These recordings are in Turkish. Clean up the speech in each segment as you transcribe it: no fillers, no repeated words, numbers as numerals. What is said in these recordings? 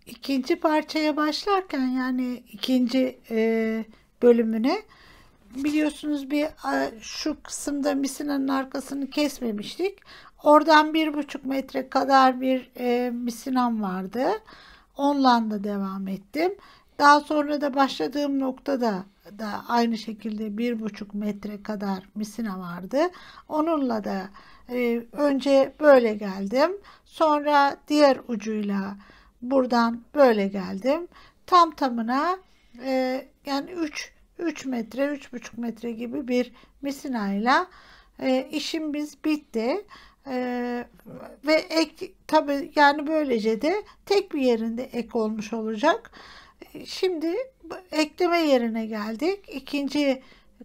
ikinci parçaya başlarken yani ikinci bölümüne biliyorsunuz şu kısımda misinanın arkasını kesmemiştik. Oradan 1,5 metre kadar bir misinam vardı. Onunla da devam ettim. Daha sonra da başladığım noktada da aynı şekilde 1,5 metre kadar misina vardı. Onunla da önce böyle geldim. Sonra diğer ucuyla buradan böyle geldim. Tam tamına yani 3 metre, 3,5 metre gibi bir misinayla işimiz bitti. Ve ek tabi yani böylece de tek bir yerinde ek olmuş olacak. Şimdi ekleme yerine geldik. İkinci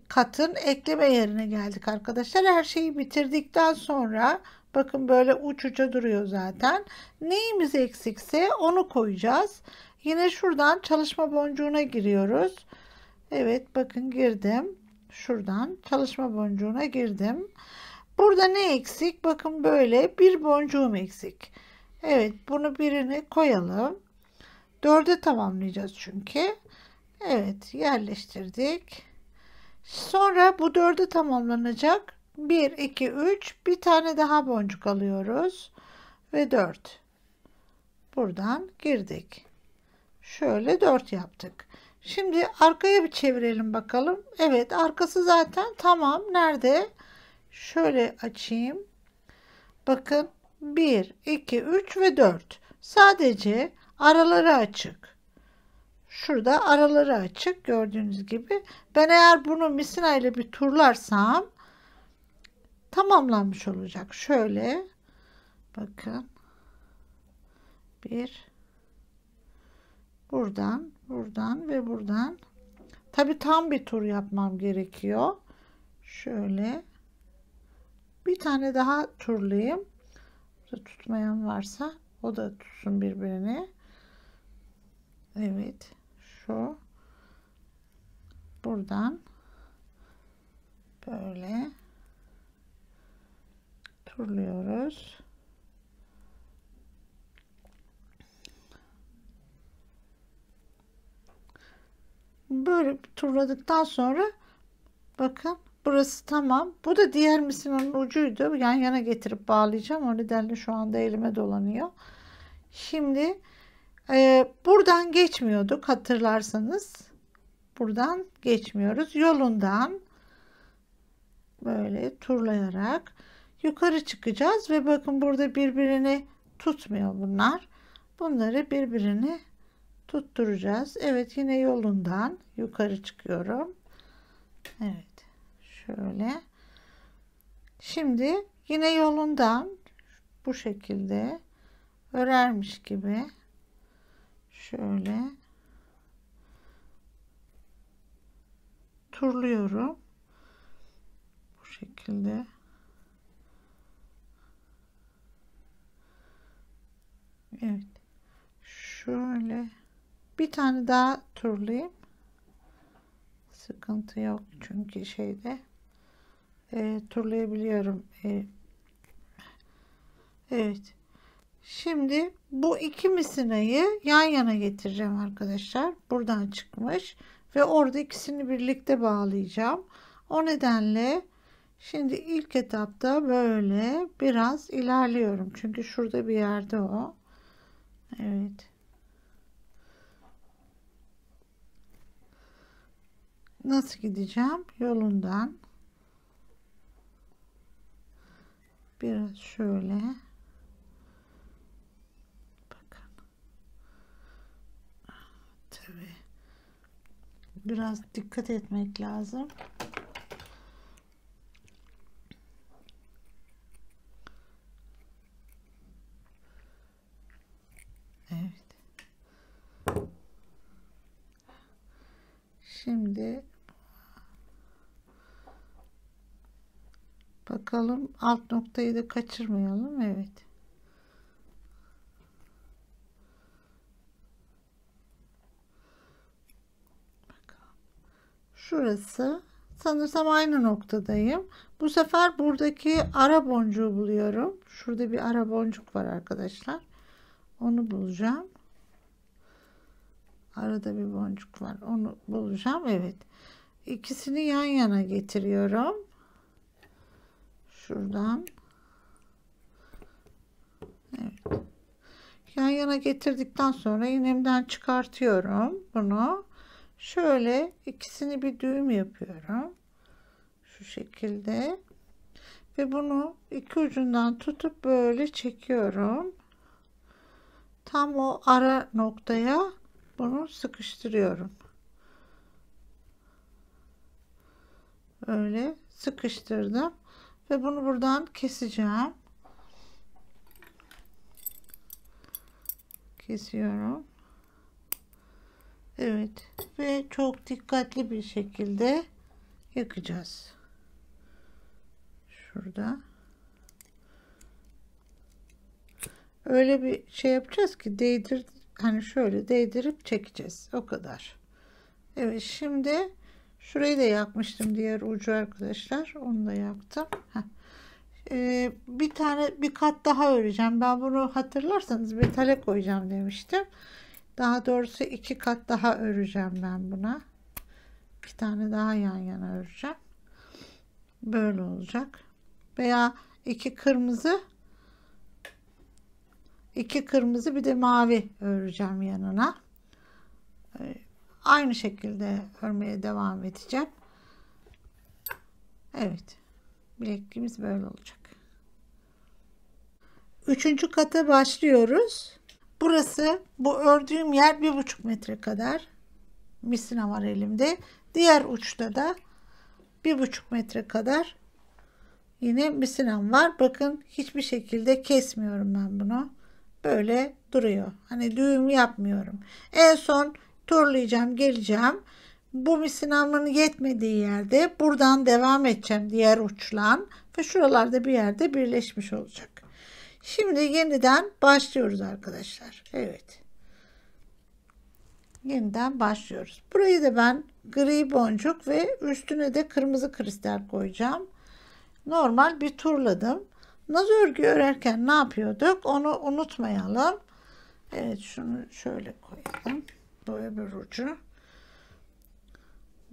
katın ekleme yerine geldik arkadaşlar. Her şeyi bitirdikten sonra bakın böyle uç uca duruyor zaten. Neyimiz eksikse onu koyacağız. Yine şuradan çalışma boncuğuna giriyoruz. Evet bakın girdim. Şuradan çalışma boncuğuna girdim. Burada ne eksik? Bakın böyle bir boncuğum eksik. Evet bunu birini koyalım. 4'e tamamlayacağız çünkü. Evet yerleştirdik. Sonra bu 4'e tamamlanacak. 1, 2, 3 bir tane daha boncuk alıyoruz. Ve 4. Buradan girdik. Şöyle 4 yaptık. Şimdi arkaya bir çevirelim bakalım. Evet arkası zaten tamam. Nerede? Şöyle açayım. Bakın 1, 2, 3 ve 4. Sadece araları açık. Şurada araları açık gördüğünüz gibi. Ben eğer bunu misina ile bir turlarsam tamamlanmış olacak. Şöyle bakın. Bir buradan ve buradan. Tabi tam bir tur yapmam gerekiyor. Şöyle bir tane daha turlayayım. Tutmayan varsa o da tutsun birbirini. Evet. Şu buradan böyle turluyoruz. Böyle turladıktan sonra bakın burası tamam. Bu da diğer misinanın ucuydu. Yan yana getirip bağlayacağım. O nedenle şu anda elime dolanıyor. Şimdi buradan geçmiyorduk hatırlarsanız. Buradan geçmiyoruz. Yolundan böyle turlayarak yukarı çıkacağız ve bakın burada birbirini tutmuyor bunlar. Bunları birbirini tutturacağız. Evet yine yolundan yukarı çıkıyorum. Evet. Şöyle. Şimdi yine yolundan bu şekilde örermiş gibi şöyle turluyorum. Bu şekilde. Evet. Şöyle bir tane daha turlayayım. Sıkıntı yok çünkü şeyde turlayabiliyorum. Evet. Şimdi bu iki misinayı yan yana getireceğim arkadaşlar. Buradan çıkmış ve orada ikisini birlikte bağlayacağım. O nedenle şimdi ilk etapta böyle biraz ilerliyorum. Çünkü şurada bir yerde o. Evet. Nasıl gideceğim? Yolundan. Biraz şöyle. Bakın. Tabii. Biraz dikkat etmek lazım. Evet. Şimdi bakalım alt noktayı da kaçırmayalım. Evet. Bakalım. Şurası sanırsam aynı noktadayım. Bu sefer buradaki ara boncuğu buluyorum. Şurada bir ara boncuk var arkadaşlar. Onu bulacağım. Arada bir boncuk var. Onu bulacağım. Evet. İkisini yan yana getiriyorum. Şuradan. Evet. Yan yana getirdikten sonra iğnemden çıkartıyorum bunu. Şöyle ikisini bir düğüm yapıyorum. Şu şekilde. Ve bunu iki ucundan tutup böyle çekiyorum. Tam o ara noktaya bunu sıkıştırıyorum. Öyle sıkıştırdım. Ve bunu buradan keseceğim. Kesiyorum. Evet. Ve çok dikkatli bir şekilde yakacağız. Şurada. Öyle bir şey yapacağız ki hani şöyle değdirip çekeceğiz. O kadar. Evet, şimdi şurayı da yakmıştım, diğer ucu arkadaşlar. Onu da yaktım. Bir kat daha öreceğim. Ben bunu hatırlarsanız metale koyacağım demiştim. Daha doğrusu 2 kat daha öreceğim ben buna. 2 tane daha yan yana öreceğim. Böyle olacak. Veya 2 kırmızı bir de mavi öreceğim yanına. Aynı şekilde örmeye devam edeceğim. Evet. Bilekliğimiz böyle olacak. 3. kata başlıyoruz. Burası, bu ördüğüm yer 1,5 metre kadar misina var elimde. Diğer uçta da 1,5 metre kadar yine misinam var. Bakın, hiçbir şekilde kesmiyorum ben bunu. Böyle duruyor. Hani düğüm yapmıyorum. En son turlayacağım, geleceğim. Bu misinamın yetmediği yerde buradan devam edeceğim diğer uçlan ve şuralarda bir yerde birleşmiş olacak. Şimdi yeniden başlıyoruz arkadaşlar. Evet. Yeniden başlıyoruz. Burayı da ben gri boncuk ve üstüne de kırmızı kristal koyacağım. Normal bir turladım. Naz örgü örerken ne yapıyorduk? Onu unutmayalım. Evet, şunu şöyle koyalım. Bu öbür ucu.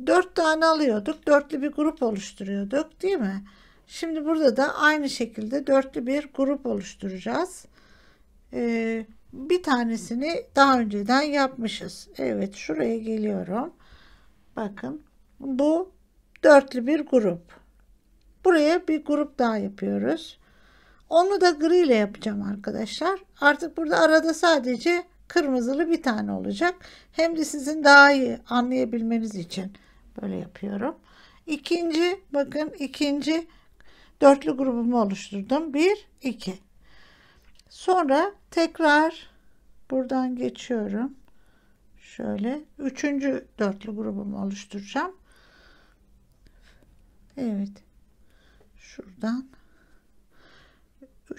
4 tane alıyorduk. Dörtlü bir grup oluşturuyorduk, değil mi? Şimdi burada da aynı şekilde dörtlü bir grup oluşturacağız. Bir tanesini daha önceden yapmışız. Evet, şuraya geliyorum. Bakın, bu dörtlü bir grup. Buraya bir grup daha yapıyoruz. Onu da gri ile yapacağım arkadaşlar. Artık burada arada sadece kırmızılı bir tane olacak. Hem de sizin daha iyi anlayabilmeniz için böyle yapıyorum. Bakın, ikinci dörtlü grubumu oluşturdum. 1, 2. Sonra tekrar buradan geçiyorum. Şöyle 3. dörtlü grubumu oluşturacağım. Evet. Şuradan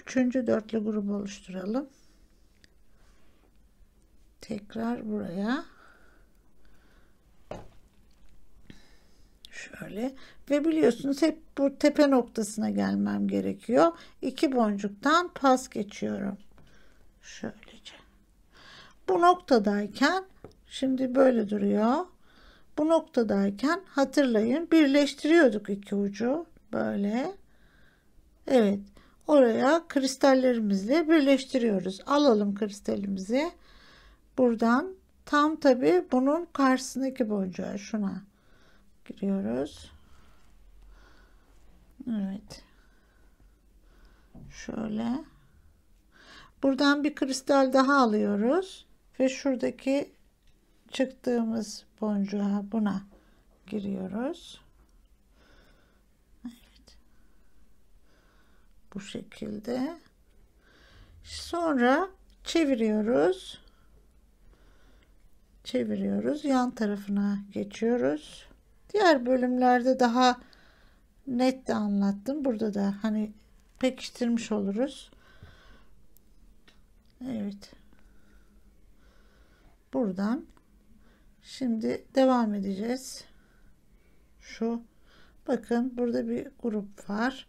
3. dörtlü grubu oluşturalım. Tekrar buraya. Şöyle. Ve biliyorsunuz hep bu tepe noktasına gelmem gerekiyor. 2 boncuktan pas geçiyorum. Şöylece. Bu noktadayken, şimdi böyle duruyor. Bu noktadayken hatırlayın, birleştiriyorduk iki ucu. Böyle. Evet. Oraya kristallerimizle birleştiriyoruz. Alalım kristalimizi. Buradan tam tabi bunun karşısındaki boncuğa, şuna giriyoruz. Evet. Şöyle. Buradan bir kristal daha alıyoruz ve şuradaki çıktığımız boncuğa, buna giriyoruz. Evet. Bu şekilde. Sonra çeviriyoruz. Yan tarafına geçiyoruz. Diğer bölümlerde daha net de anlattım. Burada da hani pekiştirmiş oluruz. Evet. Buradan şimdi devam edeceğiz. Bakın, burada bir grup var.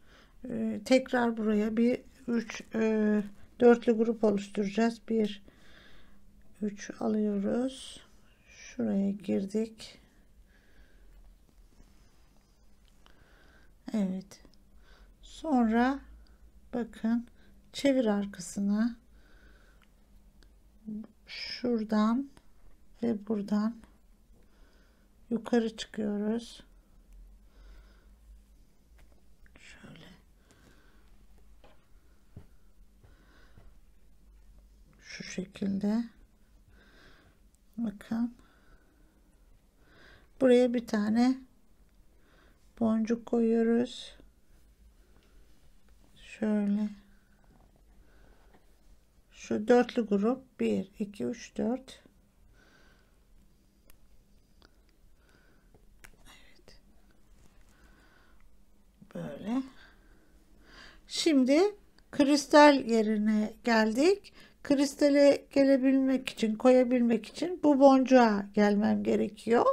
Tekrar buraya bir 3 dörtlü grup oluşturacağız. 1, 3 alıyoruz. Şuraya girdik. Evet. Sonra bakın, çevir arkasına. Şuradan ve buradan yukarı çıkıyoruz. Şöyle. Şu şekilde. Bakın. Buraya bir tane boncuk koyuyoruz. Şöyle. Şu dörtlü grup 1, 2, 3, 4. Evet. Böyle. Şimdi kristal yerine geldik. Kristale gelebilmek için, koyabilmek için bu boncuğa gelmem gerekiyor.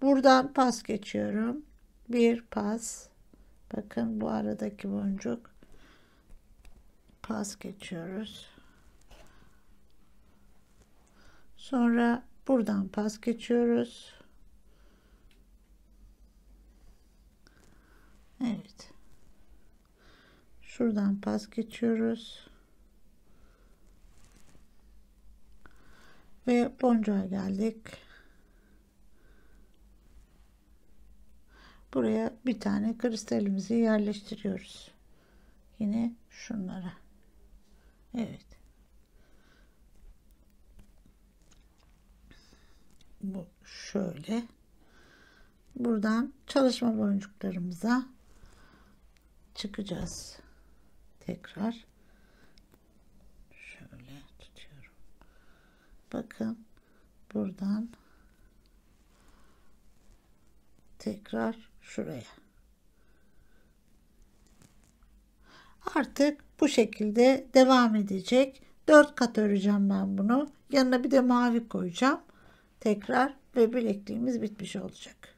Buradan pas geçiyorum. Bir pas. Bakın bu aradaki boncuk. Pas geçiyoruz. Sonra buradan pas geçiyoruz. Evet. Şuradan pas geçiyoruz. Ve boncuğa geldik. Buraya bir tane kristalimizi yerleştiriyoruz. Yine şunlara. Evet. Bu şöyle. Buradan çalışma boncuklarımıza çıkacağız. Tekrar şöyle tutuyorum. Bakın buradan tekrar şuraya. Artık bu şekilde devam edecek. 4 kat öreceğim ben bunu. Yanına bir de mavi koyacağım. Tekrar ve bilekliğimiz bitmiş olacak.